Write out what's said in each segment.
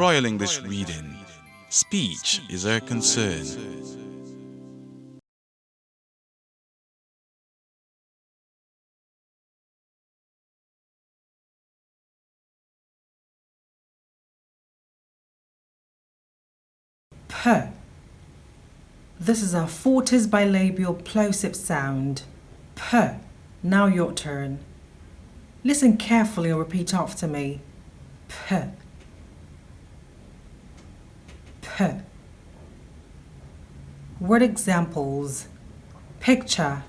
Royal English reading. Speech is our concern. P. This is a Fortis bilabial plosive sound. P. Now your turn. Listen carefully and repeat after me. P. P. Word examples: picture,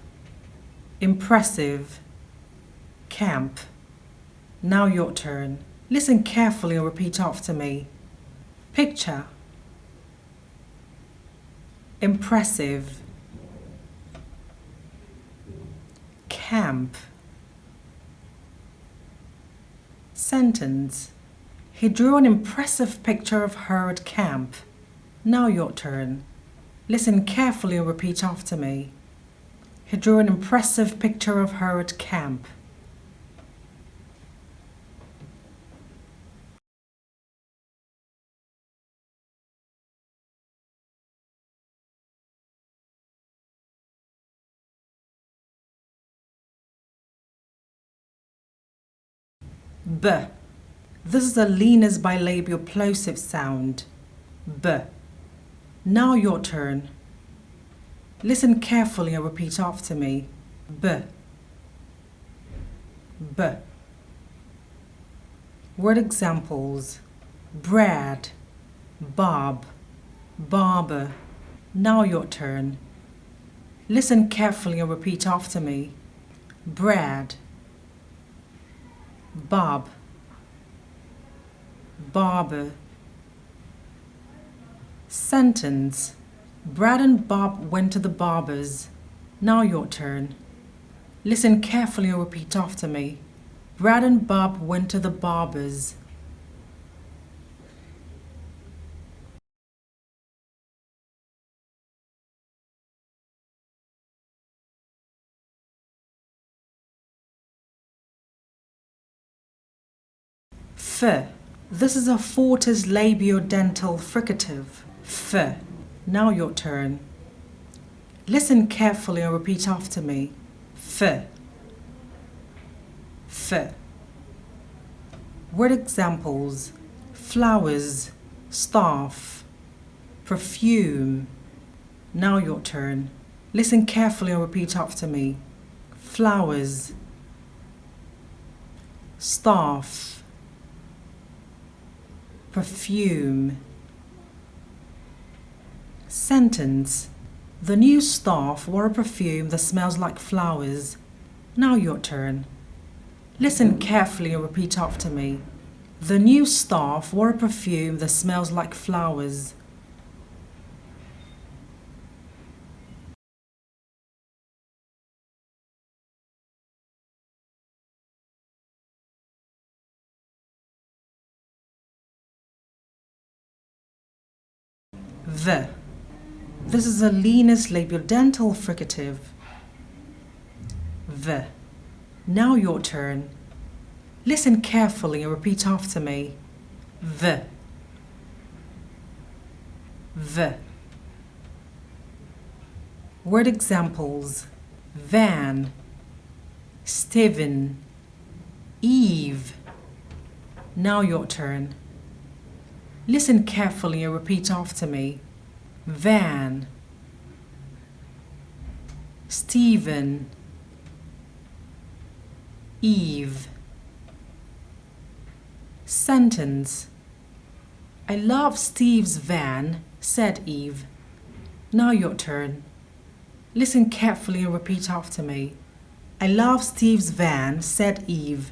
impressive, camp. Now your turn. Listen carefully and repeat after me. Picture, impressive, camp. Sentence: he drew an impressive picture of her at camp. Now your turn. Listen carefully and repeat after me. He drew an impressive picture of her at camp. B. This is a Lenis Bi-labial plosive sound. B. Now your turn. Listen carefully and repeat after me. B. B. Word examples: Brad, Bob, Barber. Now your turn. Listen carefully and repeat after me. Brad, Bob, Barber. Sentence: Brad and Bob went to the Barbers. Now your turn. Listen carefully and repeat after me. Brad and Bob went to the Barbers. F. This is a Fortis Labio-Dental Fricative. F. Now your turn. Listen carefully and repeat after me. F. F. Word examples: flowers, staff, perfume. Now your turn. Listen carefully and repeat after me. Flowers, staff, perfume. Sentence: the new staff wore a perfume that smells like flowers. Now your turn. Listen carefully and repeat after me. The new staff wore a perfume that smells like flowers. V. This is a Lenis Labial Dental Fricative. V. Now your turn. Listen carefully and repeat after me. V. V. Word examples: van, Stephen, Eve. Now your turn. Listen carefully and repeat after me. Van, Stephen, Eve. Sentence: I love Steve's van, said Eve. Now your turn. Listen carefully and repeat after me. I love Steve's van, said Eve.